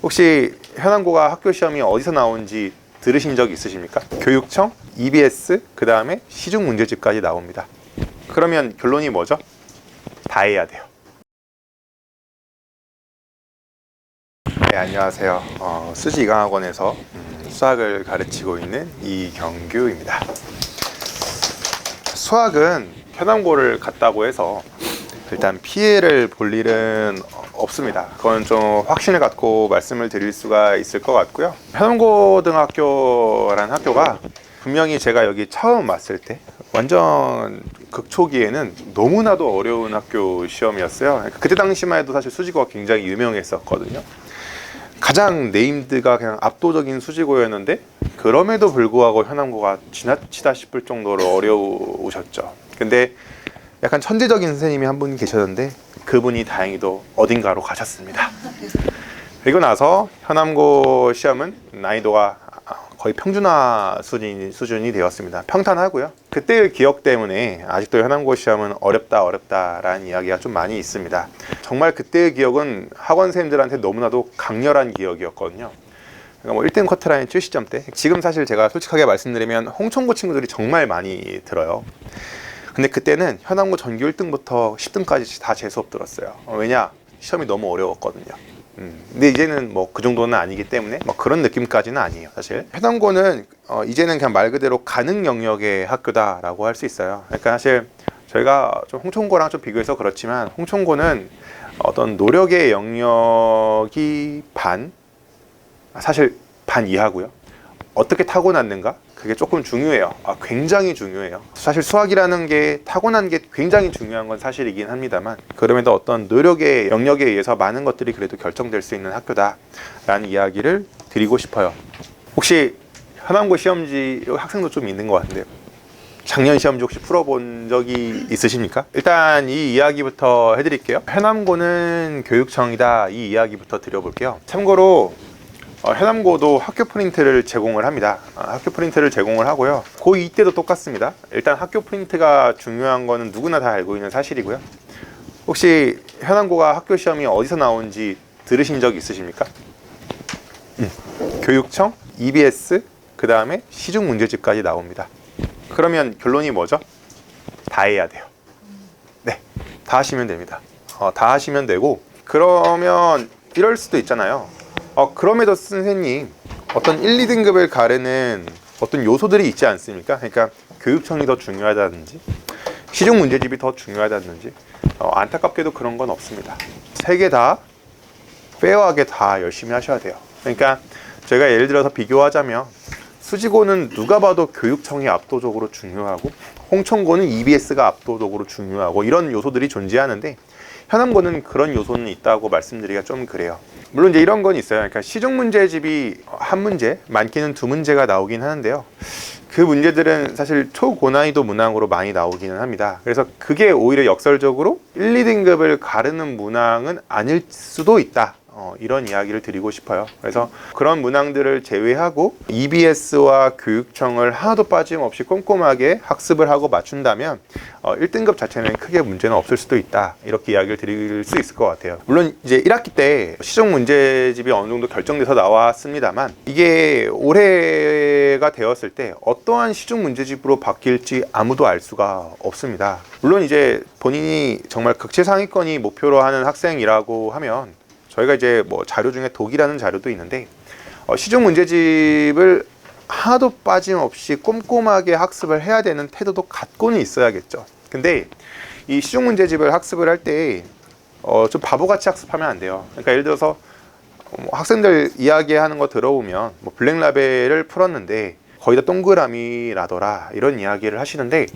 혹시 현암고가 학교 시험이 어디서 나오는지 들으신 적 있으십니까? 교육청, EBS, 그 다음에 시중 문제집까지 나옵니다. 그러면 결론이 뭐죠? 다 해야 돼요. 네, 안녕하세요. 수지이강학원에서 수학을 가르치고 있는 이경규입니다. 수학은 현암고를 갔다고 해서 일단 피해를 볼 일은 없습니다. 그건 좀 확신을 갖고 말씀을 드릴 수가 있을 것 같고요. 현암고등학교라는 학교가 분명히 제가 여기 처음 왔을 때 완전 극초기에는 너무나도 어려운 학교 시험이었어요. 그때 당시만 해도 사실 수지고가 굉장히 유명했었거든요. 가장 네임드가 그냥 압도적인 수지고였는데 그럼에도 불구하고 현암고가 지나치다 싶을 정도로 어려우셨죠. 근데 약간 천재적인 선생님이 한 분 계셨는데 그분이 다행히도 어딘가로 가셨습니다. 그리고 나서 현암고 시험은 난이도가 거의 평준화 수준이 되었습니다. 평탄하고요. 그때의 기억 때문에 아직도 현암고 시험은 어렵다라는 이야기가 좀 많이 있습니다. 정말 그때의 기억은 학원 선생님들한테 너무나도 강렬한 기억이었거든요. 그러니까 뭐 1등 커트라인 70점대. 지금 사실 제가 솔직하게 말씀드리면 홍천고 친구들이 정말 많이 들어요. 근데 그때는 현암고 전교 1등부터 10등까지 다 재수업 들었어요. 왜냐? 시험이 너무 어려웠거든요. 근데 이제는 뭐 그 정도는 아니기 때문에 뭐 그런 느낌까지는 아니에요. 사실 현암고는 이제는 그냥 말 그대로 가능 영역의 학교다라고 할 수 있어요. 그러니까 사실 저희가 좀 홍천고랑 좀 비교해서 그렇지만 홍천고는 어떤 노력의 영역이 사실 반 이하고요. 어떻게 타고났는가? 그게 조금 중요해요. 굉장히 중요해요. 사실 수학이라는 게 타고난 게 굉장히 중요한 건 사실이긴 합니다만 그럼에도 어떤 노력의 영역에 의해서 많은 것들이 그래도 결정될 수 있는 학교다라는 이야기를 드리고 싶어요. 혹시 현암고 시험지 학생도 좀 있는 것 같은데요. 작년 시험지 혹시 풀어본 적이 있으십니까? 일단 이 이야기부터 해드릴게요. 현암고는 교육청이다, 이 이야기부터 드려볼게요. 참고로 현암고도 학교 프린트를 제공을 합니다. 학교 프린트를 제공을 하고요. 고2 때도 똑같습니다. 일단 학교 프린트가 중요한 거는 누구나 다 알고 있는 사실이고요. 혹시 현암고가 학교 시험이 어디서 나오는지 들으신 적 있으십니까? 교육청, EBS, 그 다음에 시중 문제집까지 나옵니다. 그러면 결론이 뭐죠? 다 해야 돼요. 네, 다 하시면 됩니다. 다 하시면 되고, 그러면 이럴 수도 있잖아요. 그럼에도 선생님 어떤 1, 2등급을 가르는 어떤 요소들이 있지 않습니까? 그러니까 교육청이 더 중요하다든지 시중 문제집이 더 중요하다든지 안타깝게도 그런 건 없습니다. 세 개 다 페어하게 다 열심히 하셔야 돼요. 그러니까 저희가 예를 들어서 비교하자면 수지고는 누가 봐도 교육청이 압도적으로 중요하고 홍천고는 EBS가 압도적으로 중요하고 이런 요소들이 존재하는데 현암고는 그런 요소는 있다고 말씀드리기가 좀 그래요. 물론 이제 이런 건 있어요. 그러니까 시중 문제집이 한 문제, 많게는 두 문제가 나오긴 하는데요. 그 문제들은 사실 초고난이도 문항으로 많이 나오기는 합니다. 그래서 그게 오히려 역설적으로 1, 2등급을 가르는 문항은 아닐 수도 있다. 이런 이야기를 드리고 싶어요. 그래서 그런 문항들을 제외하고 EBS와 교육청을 하나도 빠짐없이 꼼꼼하게 학습을 하고 맞춘다면 1등급 자체는 크게 문제는 없을 수도 있다. 이렇게 이야기를 드릴 수 있을 것 같아요. 물론 이제 1학기 때 시중 문제집이 어느 정도 결정돼서 나왔습니다만 이게 올해가 되었을 때 어떠한 시중 문제집으로 바뀔지 아무도 알 수가 없습니다. 물론 이제 본인이 정말 극치상위권이 목표로 하는 학생이라고 하면 저희가 이제 뭐 자료 중에 독이라는 자료도 있는데 시중 문제집을 하나도 빠짐없이 꼼꼼하게 학습을 해야 되는 태도도 갖고는 있어야겠죠. 근데 이 시중 문제집을 학습을 할 때 좀 바보같이 학습하면 안 돼요. 그러니까 예를 들어서 학생들 이야기하는 거 들어보면 뭐 블랙라벨을 풀었는데 거의 다 동그라미라더라 이런 이야기를 하시는데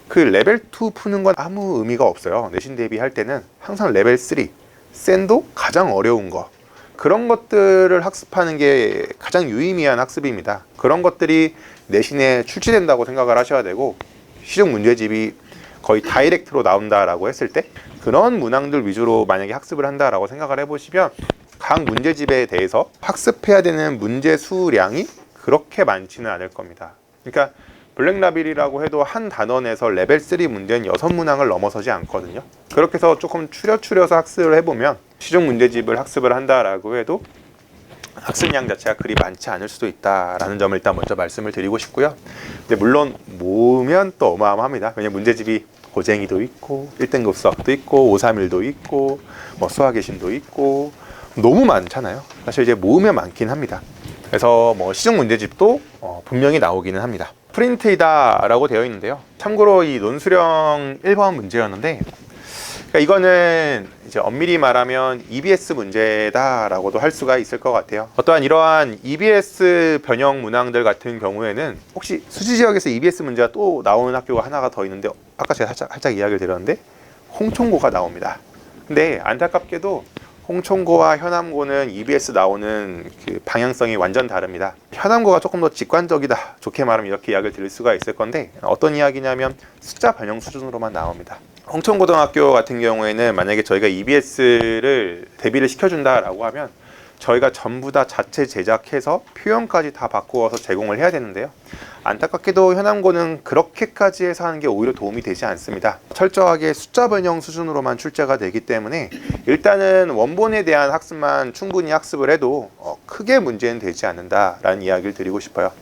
그 레벨 2 푸는 건 아무 의미가 없어요. 내신 대비할 때는 항상 레벨 3 센도 가장 어려운 거 그런 것들을 학습하는 게 가장 유의미한 학습입니다. 그런 것들이 내신에 출제된다고 생각을 하셔야 되고 시중 문제집이 거의 다이렉트로 나온다라고 했을 때 그런 문항들 위주로 만약에 학습을 한다라고 생각을 해보시면 각 문제집에 대해서 학습해야 되는 문제 수량이 그렇게 많지는 않을 겁니다. 그러니까 블랙라벨이라고 해도 한 단원에서 레벨 3 문제는 6문항을 넘어서지 않거든요. 그렇게 해서 조금 추려서 학습을 해보면 시중 문제집을 학습을 한다라고 해도 학습량 자체가 그리 많지 않을 수도 있다라는 점을 일단 먼저 말씀을 드리고 싶고요. 근데 물론 모으면 또 어마어마합니다. 왜냐면 문제집이 고쟁이도 있고 1등급 수학도 있고 531도 있고 뭐 수학의 신도 있고 너무 많잖아요. 사실 이제 모으면 많긴 합니다. 그래서 뭐 시중 문제집도 분명히 나오기는 합니다. 프린트이다 라고 되어 있는데요. 참고로 이 논수령 1번 문제였는데, 그러니까 이거는 이제 엄밀히 말하면 EBS 문제다라고도 할 수가 있을 것 같아요. 어떠한 이러한 EBS 변형 문항들 같은 경우에는 혹시 수지 지역에서 EBS 문제가 또 나오는 학교가 하나가 더 있는데, 아까 제가 살짝 이야기를 드렸는데 홍총고가 나옵니다. 근데 안타깝게도 홍총고와 현암고는 EBS 나오는 그 방향성이 완전 다릅니다. 현암고가 조금 더 직관적이다, 좋게 말하면 이렇게 이야기를 드릴 수가 있을 건데, 어떤 이야기냐면 숫자 변형 수준으로만 나옵니다. 홍천고등학교 같은 경우에는 만약에 저희가 EBS를 대비를 시켜준다라고 하면 저희가 전부 다 자체 제작해서 표현까지 다 바꾸어서 제공을 해야 되는데요. 안타깝게도 현암고는 그렇게까지 해서 하는 게 오히려 도움이 되지 않습니다. 철저하게 숫자 변형 수준으로만 출제가 되기 때문에 일단은 원본에 대한 학습만 충분히 학습을 해도 크게 문제는 되지 않는다라는 이야기를 드리고 싶어요.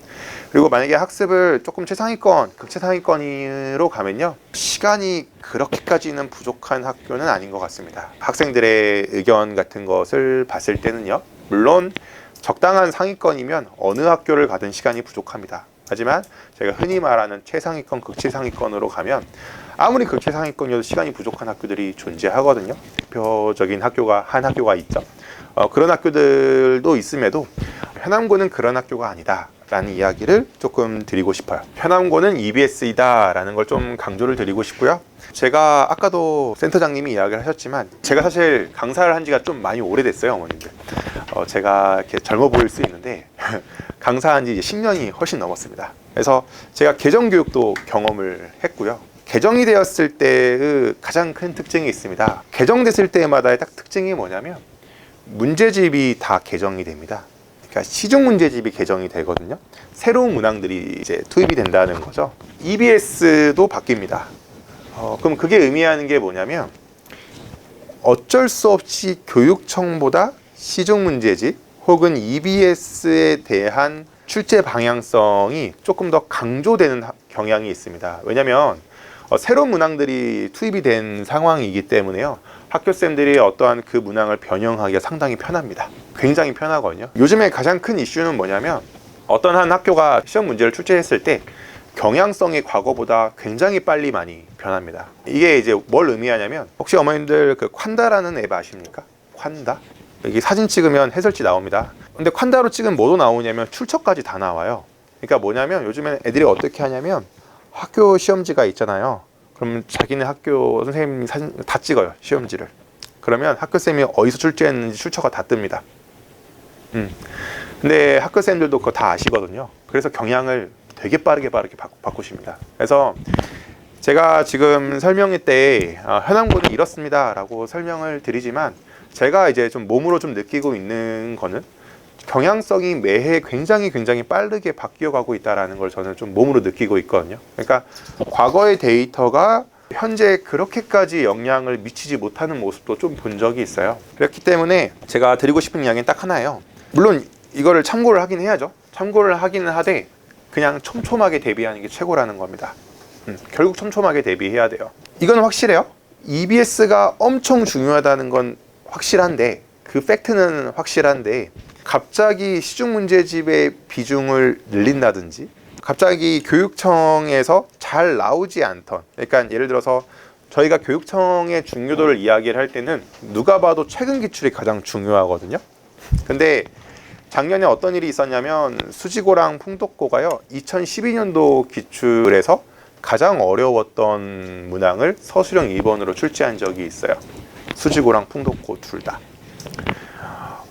그리고 만약에 학습을 조금 최상위권, 극최상위권으로 가면요, 시간이 그렇게까지는 부족한 학교는 아닌 것 같습니다. 학생들의 의견 같은 것을 봤을 때는요, 물론 적당한 상위권이면 어느 학교를 가든 시간이 부족합니다. 하지만 제가 흔히 말하는 최상위권, 극최상위권으로 가면 아무리 극최상위권이어도 시간이 부족한 학교들이 존재하거든요. 대표적인 학교가 한 학교가 있죠. 그런 학교들도 있음에도 현암고는 그런 학교가 아니다 라는 이야기를 조금 드리고 싶어요. 현암고는 EBS이다 라는 걸 좀 강조를 드리고 싶고요. 제가 아까도 센터장님이 이야기를 하셨지만 제가 사실 강사를 한 지가 좀 많이 오래됐어요, 어머님들. 제가 이렇게 젊어 보일 수 있는데 강사한 지 이제 10년이 훨씬 넘었습니다. 그래서 제가 개정교육도 경험을 했고요. 개정이 되었을 때의 가장 큰 특징이 있습니다. 개정됐을 때마다의 딱 특징이 뭐냐면 문제집이 다 개정이 됩니다. 그러니까 시중 문제집이 개정이 되거든요. 새로운 문항들이 이제 투입이 된다는 거죠. EBS도 바뀝니다. 그럼 그게 의미하는 게 뭐냐면 어쩔 수 없이 교육청보다 시중 문제집 혹은 EBS에 대한 출제 방향성이 조금 더 강조되는 경향이 있습니다. 왜냐하면 새로운 문항들이 투입이 된 상황이기 때문에요. 학교쌤들이 어떠한 그 문항을 변형하기가 상당히 편합니다. 굉장히 편하거든요. 요즘에 가장 큰 이슈는 뭐냐면 어떤 한 학교가 시험 문제를 출제했을 때 경향성이 과거보다 굉장히 빨리 많이 변합니다. 이게 이제 뭘 의미하냐면, 혹시 어머님들 그 콴다라는 앱 아십니까? 콴다? 여기 사진 찍으면 해설지 나옵니다. 근데 콴다로 찍으면 뭐도 나오냐면 출처까지 다 나와요. 그러니까 뭐냐면 요즘에는 애들이 어떻게 하냐면 학교 시험지가 있잖아요. 그럼 자기네 학교 선생님 사진 다 찍어요, 시험지를. 그러면 학교쌤이 어디서 출제했는지 출처가 다 뜹니다. 근데 학교쌤들도 그거 다 아시거든요. 그래서 경향을 되게 빠르게 바꾸십니다. 그래서 제가 지금 설명회 때 현암고는 이렇습니다 라고 설명을 드리지만, 제가 이제 좀 몸으로 좀 느끼고 있는 거는 경향성이 매해 굉장히 빠르게 바뀌어가고 있다는 걸 저는 좀 몸으로 느끼고 있거든요. 그러니까 과거의 데이터가 현재 그렇게까지 영향을 미치지 못하는 모습도 좀 본 적이 있어요. 그렇기 때문에 제가 드리고 싶은 이야기는 딱 하나예요. 물론 이거를 참고를 하긴 해야죠. 참고를 하기는 하되 그냥 촘촘하게 대비하는 게 최고라는 겁니다. 결국 촘촘하게 대비해야 돼요. 이건 확실해요. EBS가 엄청 중요하다는 건 확실한데, 그 팩트는 확실한데, 갑자기 시중 문제집의 비중을 늘린다든지 갑자기 교육청에서 잘 나오지 않던, 그러니까 예를 들어서 저희가 교육청의 중요도를 이야기를 할 때는 누가 봐도 최근 기출이 가장 중요하거든요. 근데 작년에 어떤 일이 있었냐면 수지고랑 풍독고가요, 2012년도 기출에서 가장 어려웠던 문항을 서술형 2번으로 출제한 적이 있어요. 수지고랑 풍독고 둘 다.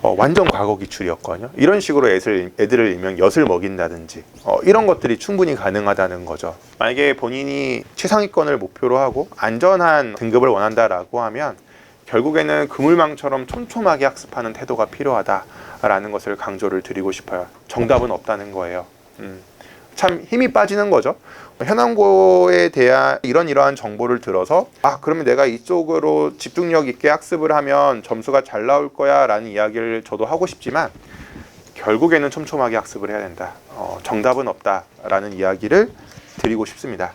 완전 과거 기출이었거든요. 이런 식으로 애들을 일명 엿을 먹인다든지 이런 것들이 충분히 가능하다는 거죠. 만약에 본인이 최상위권을 목표로 하고 안전한 등급을 원한다라고 하면 결국에는 그물망처럼 촘촘하게 학습하는 태도가 필요하다라는 것을 강조를 드리고 싶어요. 정답은 없다는 거예요. 참 힘이 빠지는 거죠. 현암고에 대한 이러한 정보를 들어서 그러면 내가 이쪽으로 집중력 있게 학습을 하면 점수가 잘 나올 거야 라는 이야기를 저도 하고 싶지만, 결국에는 촘촘하게 학습을 해야 된다. 정답은 없다라는 이야기를 드리고 싶습니다.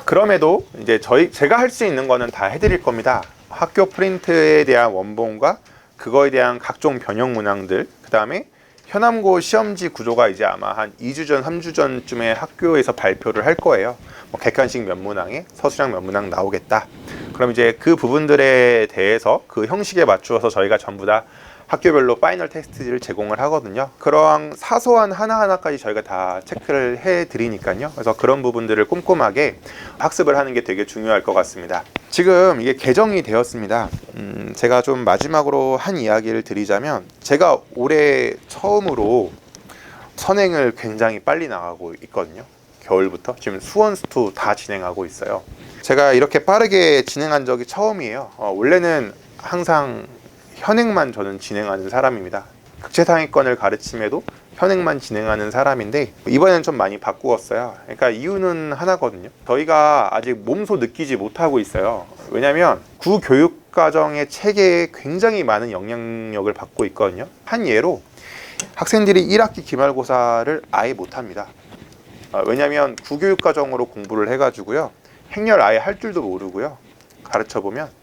그럼에도 이제 제가 할 수 있는 거는 다 해드릴 겁니다. 학교 프린트에 대한 원본과 그거에 대한 각종 변형 문항들, 그 다음에 현암고 시험지 구조가 이제 아마 한 2주 전, 3주 전쯤에 학교에서 발표를 할 거예요. 객관식 몇 문항에 서술형 몇 문항 나오겠다. 그럼 이제 그 부분들에 대해서 그 형식에 맞추어서 저희가 전부 다 학교별로 파이널 테스트를 제공을 하거든요. 그러한 사소한 하나하나까지 저희가 다 체크를 해드리니까요. 그래서 그런 부분들을 꼼꼼하게 학습을 하는 게 되게 중요할 것 같습니다. 지금 이게 개정이 되었습니다. 제가 좀 마지막으로 한 이야기를 드리자면, 제가 올해 처음으로 선행을 굉장히 빨리 나가고 있거든요. 겨울부터 지금 수원 수투 다 진행하고 있어요. 제가 이렇게 빠르게 진행한 적이 처음이에요. 원래는 항상 현행만 저는 진행하는 사람입니다. 국제상위권을 가르침에도 현행만 진행하는 사람인데, 이번에는 좀 많이 바꾸었어요. 그러니까 이유는 하나거든요. 저희가 아직 몸소 느끼지 못하고 있어요. 왜냐하면 구교육과정의 체계에 굉장히 많은 영향력을 받고 있거든요. 한 예로 학생들이 1학기 기말고사를 아예 못합니다. 왜냐하면 구교육과정으로 공부를 해가지고요, 행렬 아예 할 줄도 모르고요, 가르쳐보면.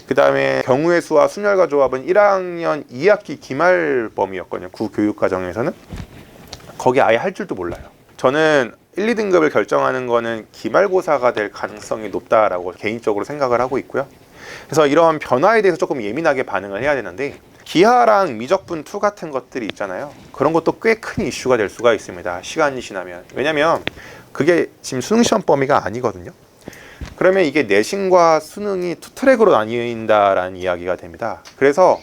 그 다음에 경우의 수와 순열과 조합은 1학년 2학기 기말범위였거든요. 구교육과정에서는. 거기 아예 할 줄도 몰라요. 저는 1, 2등급을 결정하는 거는 기말고사가 될 가능성이 높다라고 개인적으로 생각을 하고 있고요. 그래서 이런 변화에 대해서 조금 예민하게 반응을 해야 되는데, 기하랑 미적분2 같은 것들이 있잖아요. 그런 것도 꽤 큰 이슈가 될 수가 있습니다. 시간이 지나면. 왜냐면 그게 지금 수능시험 범위가 아니거든요. 그러면 이게 내신과 수능이 투 트랙으로 나뉜다라는 이야기가 됩니다. 그래서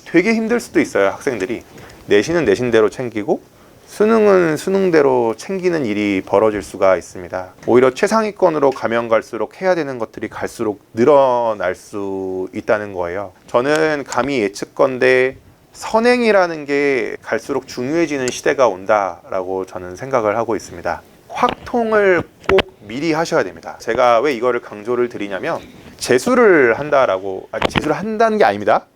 되게 힘들 수도 있어요. 학생들이 내신은 내신대로 챙기고 수능은 수능대로 챙기는 일이 벌어질 수가 있습니다. 오히려 최상위권으로 가면 갈수록 해야 되는 것들이 갈수록 늘어날 수 있다는 거예요. 저는 감히 예측건데 선행이라는 게 갈수록 중요해지는 시대가 온다라고 저는 생각을 하고 있습니다. 확통을 꼭 미리 하셔야 됩니다. 제가 왜 이거를 강조를 드리냐면, 재수를 한다라고, 재수를 한다는 게 아닙니다.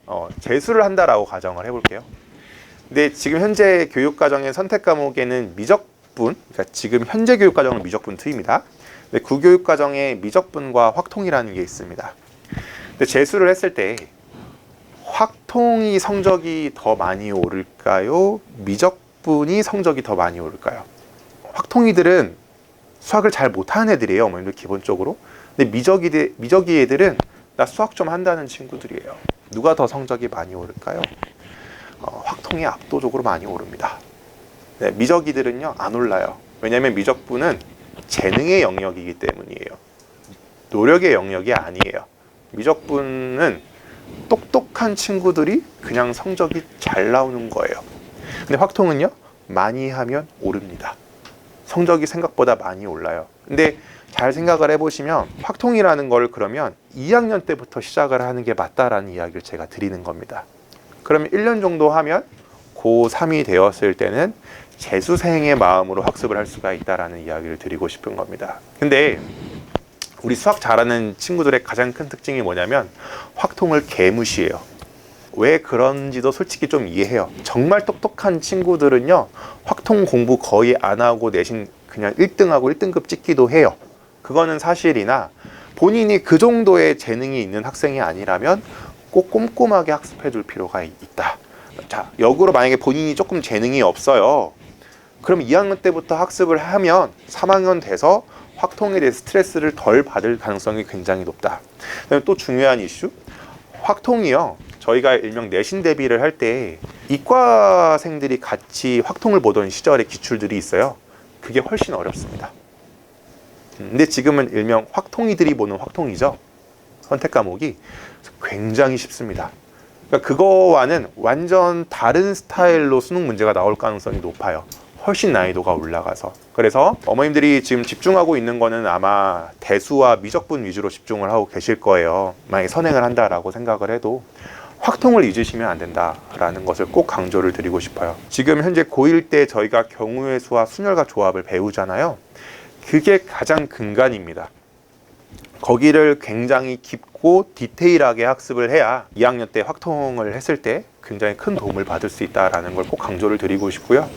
재수를 한다라고 가정을 해볼게요. 근데 지금 현재 교육과정의 선택 과목에는 미적분, 그러니까 지금 현재 교육과정은 미적분2입니다. 근데 구교육과정에 미적분과 확통이라는 게 있습니다. 근데 재수를 했을 때 확통이 성적이 더 많이 오를까요? 미적분이 성적이 더 많이 오를까요? 확통이들은 수학을 잘 못하는 애들이에요, 어머님들 기본적으로. 근데 미적이 애들은 나 수학 좀 한다는 친구들이에요. 누가 더 성적이 많이 오를까요? 확통이 압도적으로 많이 오릅니다. 네, 미적이들은요 안 올라요. 왜냐하면 미적분은 재능의 영역이기 때문이에요. 노력의 영역이 아니에요. 미적분은 똑똑한 친구들이 그냥 성적이 잘 나오는 거예요. 근데 확통은요, 많이 하면 오릅니다. 성적이 생각보다 많이 올라요. 근데 잘 생각을 해보시면 확통이라는 걸 그러면 2학년 때부터 시작을 하는 게 맞다라는 이야기를 제가 드리는 겁니다. 그러면 1년 정도 하면 고3이 되었을 때는 재수생의 마음으로 학습을 할 수가 있다라는 이야기를 드리고 싶은 겁니다. 근데 우리 수학 잘하는 친구들의 가장 큰 특징이 뭐냐면 확통을 개무시해요. 왜 그런지도 솔직히 좀 이해해요. 정말 똑똑한 친구들은요, 확통 공부 거의 안 하고 내신 그냥 1등하고 1등급 찍기도 해요. 그거는 사실이나, 본인이 그 정도의 재능이 있는 학생이 아니라면 꼭 꼼꼼하게 학습해 둘 필요가 있다. 자, 역으로 만약에 본인이 조금 재능이 없어요. 그럼 2학년 때부터 학습을 하면 3학년 돼서 확통에 대해 스트레스를 덜 받을 가능성이 굉장히 높다. 그다음에 또 중요한 이슈, 확통이요, 저희가 일명 내신 대비를 할 때 이과생들이 같이 확통을 보던 시절의 기출들이 있어요. 그게 훨씬 어렵습니다. 근데 지금은 일명 확통이들이 보는 확통이죠. 선택 과목이 굉장히 쉽습니다. 그러니까 그거와는 완전 다른 스타일로 수능 문제가 나올 가능성이 높아요. 훨씬 난이도가 올라가서. 그래서 어머님들이 지금 집중하고 있는 거는 아마 대수와 미적분 위주로 집중을 하고 계실 거예요. 만약에 선행을 한다라고 생각을 해도 확통을 잊으시면 안 된다라는 것을 꼭 강조를 드리고 싶어요. 지금 현재 고1 때 저희가 경우의 수와 순열과 조합을 배우잖아요. 그게 가장 근간입니다. 거기를 굉장히 깊고 디테일하게 학습을 해야 2학년 때 확통을 했을 때 굉장히 큰 도움을 받을 수 있다는 걸 꼭 강조를 드리고 싶고요.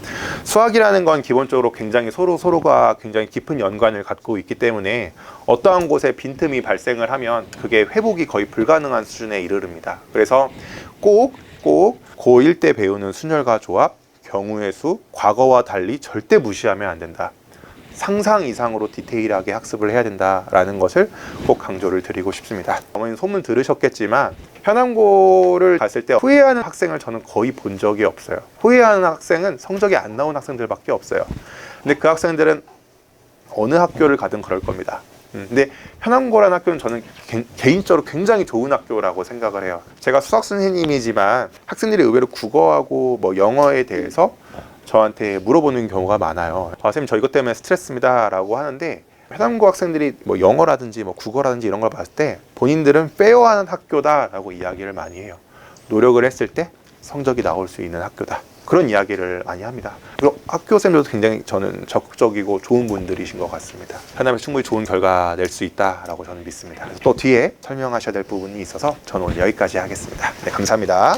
수학이라는 건 기본적으로 굉장히 서로가 굉장히 깊은 연관을 갖고 있기 때문에 어떠한 곳에 빈틈이 발생을 하면 그게 회복이 거의 불가능한 수준에 이르릅니다. 그래서 꼭 고1 때 배우는 순열과 조합, 경우의 수, 과거와 달리 절대 무시하면 안 된다. 상상 이상으로 디테일하게 학습을 해야 된다라는 것을 꼭 강조를 드리고 싶습니다. 어머님 소문 들으셨겠지만 현암고를 갔을 때 후회하는 학생을 저는 거의 본 적이 없어요. 후회하는 학생은 성적이 안 나온 학생들밖에 없어요. 근데 그 학생들은 어느 학교를 가든 그럴 겁니다. 근데 현암고라는 학교는 저는 개인적으로 굉장히 좋은 학교라고 생각을 해요. 제가 수학 선생님이지만 학생들이 의외로 국어하고 뭐 영어에 대해서 저한테 물어보는 경우가 많아요. 선생님 저 이것 때문에 스트레스입니다 라고 하는데, 현암고 학생들이 뭐 영어라든지 뭐 국어라든지 이런 걸 봤을 때 본인들은 페어하는 학교다라고 이야기를 많이 해요. 노력을 했을 때 성적이 나올 수 있는 학교다, 그런 이야기를 많이 합니다. 그리고 학교 선생님들도 굉장히 저는 적극적이고 좋은 분들이신 것 같습니다. 현암에서 충분히 좋은 결과 낼 수 있다라고 저는 믿습니다. 또 뒤에 설명하셔야 될 부분이 있어서 저는 오늘 여기까지 하겠습니다. 네, 감사합니다.